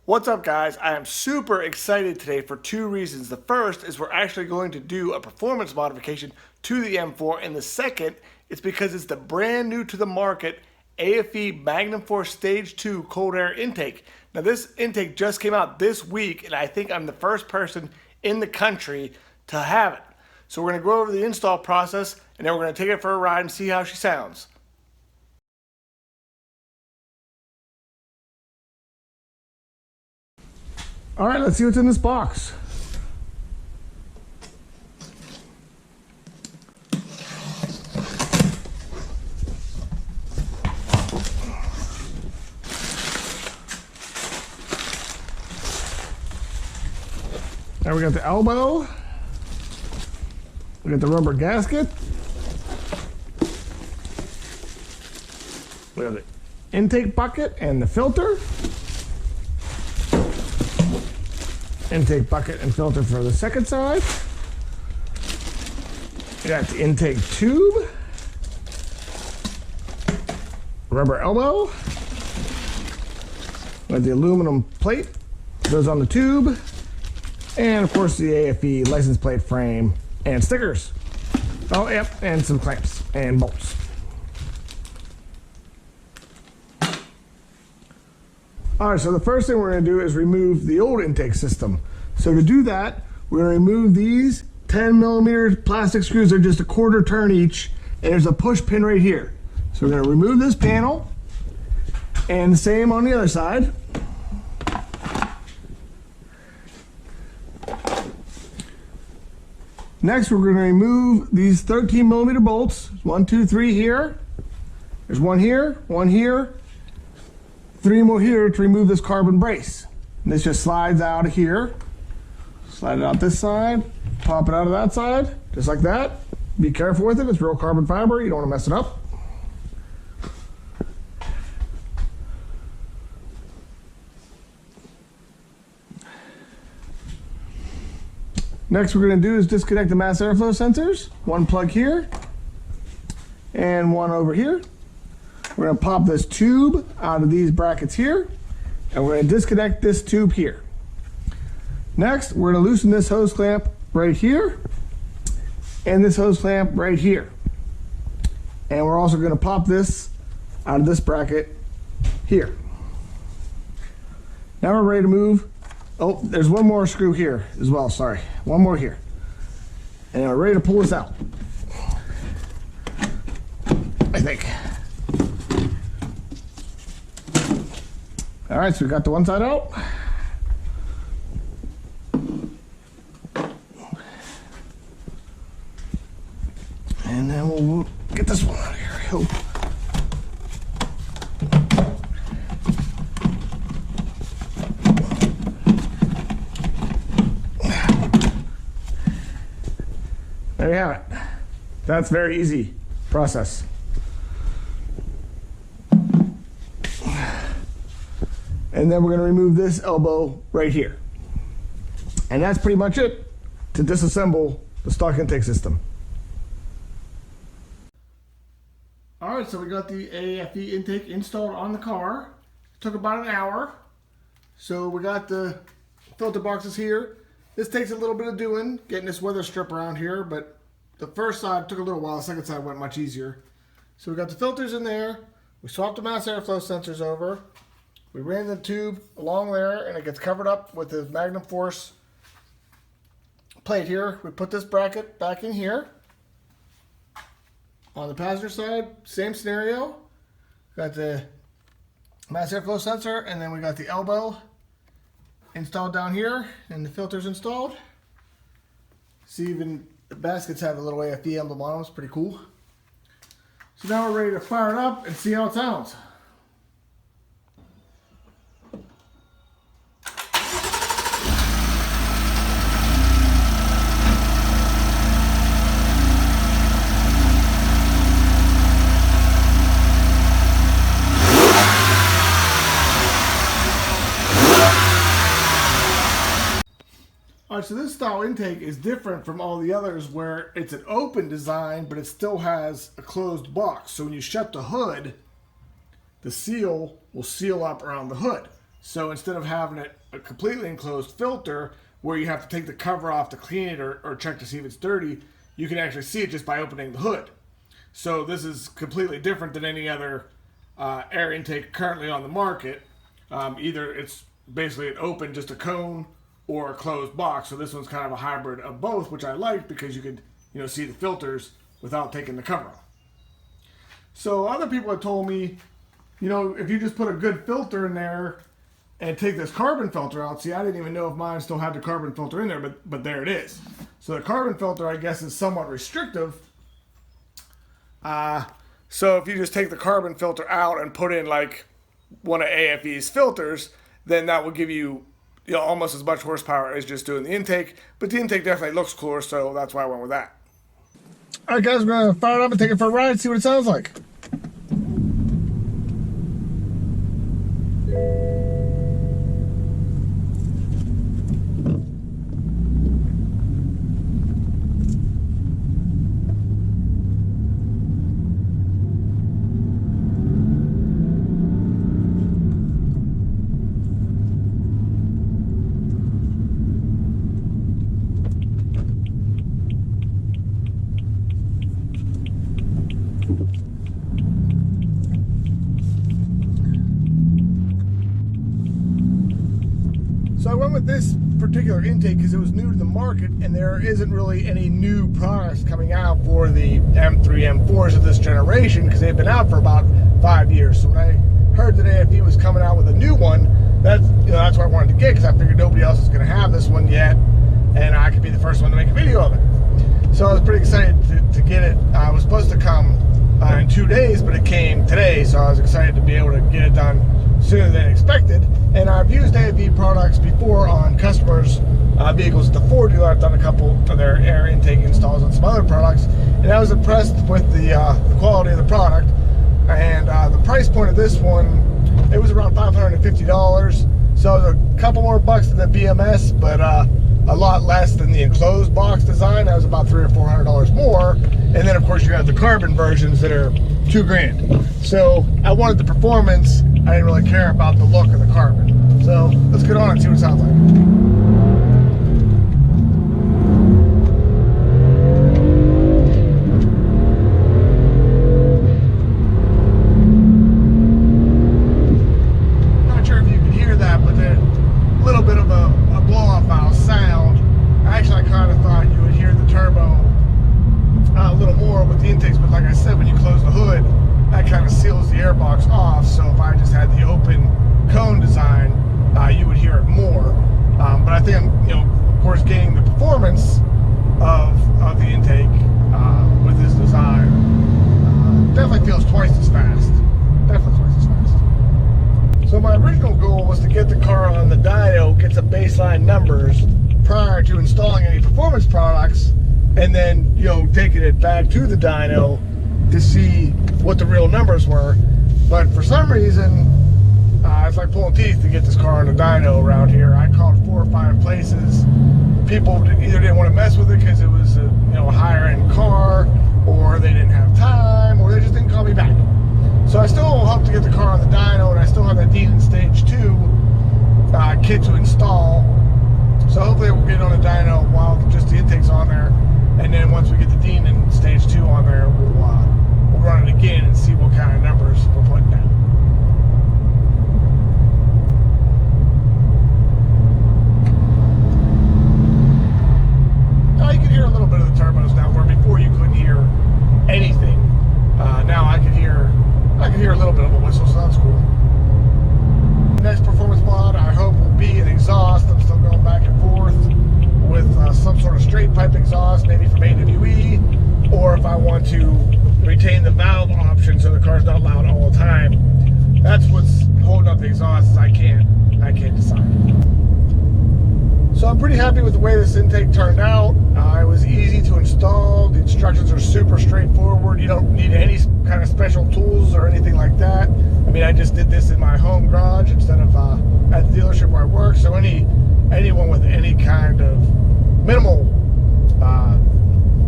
What's up, guys? I am super excited today for two reasons. The first is we're actually going to do a performance modification to the M4, and the second is because it's the brand new to the market AFE Magnum 4 Stage 2 cold air intake. Now this intake just came out this week, and I think I'm the first person in the country to have it. So we're going to go over the install process, and then we're going to take it for a ride and see how she sounds. All right, let's see what's in this box. Now we got the elbow. We got the rubber gasket. We have the intake bucket and the filter. Intake bucket and filter for the second side. We got the intake tube. Rubber elbow. We got the aluminum plate goes on the tube. And of course the AFE license plate frame and stickers. Oh, yep, and some clamps and bolts. All right, so the first thing we're going to do is remove the old intake system. So to do that, we're going to remove these 10mm plastic screws. They're just a quarter turn each, and there's a push pin right here. So we're going to remove this panel, and the same on the other side. Next, we're going to remove these 13mm bolts. 1, 2, 3 here. There's one here, 3 more here to remove this carbon brace. And this just slides out of here. Slide it out this side, pop it out of that side, just like that. Be careful with it, it's real carbon fiber, you don't want to mess it up. Next we're going to do is disconnect the mass airflow sensors. One plug here, and one over here. We're going to pop this tube out of these brackets here, and we're going to disconnect this tube here. Next, we're going to loosen this hose clamp right here, and this hose clamp right here. And we're also going to pop this out of this bracket here. Now we're ready to move. Oh, there's one more screw here as well, sorry. One more here. And we're ready to pull this out, I think. All right, so we got the one side out. And then we'll get this one out of here, I hope. There you have it. That's a very easy process. And then we're going to remove this elbow right here. And that's pretty much it to disassemble the stock intake system. All right, so we got the AFE intake installed on the car. It took about an hour. So we got the filter boxes here. This takes a little bit of doing, getting this weather strip around here, but the first side took a little while, the second side went much easier. So we got the filters in there. We swapped the mass airflow sensors over. We ran the tube along there, and it gets covered up with the Magnum Force plate here. We put this bracket back in here. On the passenger side, same scenario. Got the mass airflow sensor, and then we got the elbow installed down here, and the filters installed. See, even the baskets have a little AFE emblem on them. It's pretty cool. So now we're ready to fire it up and see how it sounds. Alright, so this style intake is different from all the others where it's an open design, but it still has a closed box. So when you shut the hood, the seal will seal up around the hood. So instead of having it a completely enclosed filter where you have to take the cover off to clean it or check to see if it's dirty, you can actually see it just by opening the hood. So this is completely different than any other air intake currently on the market. Either it's basically an open, just a cone, or a closed box. So this one's kind of a hybrid of both, which I like because you could, see the filters without taking the cover off. So other people have told me, if you just put a good filter in there and take this carbon filter out. See, I didn't even know if mine still had the carbon filter in there, but there it is. So the carbon filter, I guess, is somewhat restrictive. So if you just take the carbon filter out and put in like one of AFE's filters, then that will give you, almost as much horsepower as just doing the intake. But the intake definitely looks cooler, so that's why I went with that. All right, guys, we're going to fire it up and take it for a ride and see what it sounds like. So I went with this particular intake because it was new to the market and there isn't really any new products coming out for the M3, M4s of this generation because they've been out for about 5 years. So when I heard that AFE was coming out with a new one, that's what I wanted to get because I figured nobody else is going to have this one yet and I could be the first one to make a video of it. So I was pretty excited to get it. I was supposed to come in 2 days, but it came today, so I was excited to be able to get it done sooner than expected. And I've used AFE products before on customers' vehicles at the Ford dealer. I've done a couple of their air intake installs on some other products, and I was impressed with the quality of the product. And the price point of this one, it was around $550. So it was a couple more bucks than the BMS, but a lot less than the enclosed box design. That was about $300 or $400 more. And then of course you have the carbon versions that are $2,000. So I wanted the performance. I didn't really care about the look of the carbon. So let's get on and see what it sounds like. Seals the airbox off, so if I just had the open cone design, you would hear it more. But I think I'm, of course, getting the performance of the intake with this design. Definitely feels twice as fast. Definitely twice as fast. So my original goal was to get the car on the dyno, get some baseline numbers prior to installing any performance products, and then taking it back to the dyno to see what the real numbers were. But for some reason, it's like pulling teeth to get this car on a dyno around here. I called 4 or 5 places. People either didn't want to mess with it because it was a higher end car, or they didn't have time, or they just didn't call me back. So I still hope to get the car on the dyno, and I still have that Dean in Stage 2 kit to install. So hopefully we'll get it on the dyno while just the intake's on there, and then once we get the Dean in Stage 2 on there, we'll run it again and see what kind of numbers we're putting down. Now you can hear a little bit of the turbos now, where before you couldn't hear anything. Now I can hear a little bit of a whistle, so that's cool. The next performance mod I hope will be an exhaust. I'm still going back and forth with some sort of straight pipe exhaust, maybe from AWE, or if I want to retain the valve option so the car's not loud all the time. That's what's holding up the exhaust. I can't decide. So I'm pretty happy with the way this intake turned out. It was easy to install. The instructions are super straightforward. You don't need any kind of special tools or anything like that. I mean, I just did this in my home garage instead of at the dealership where I work. So anyone with any kind of minimal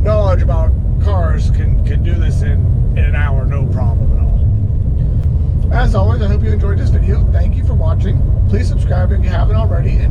knowledge about cars can do this in an hour, no problem at all. As always, I hope you enjoyed this video. Thank you for watching. Please subscribe if you haven't already, and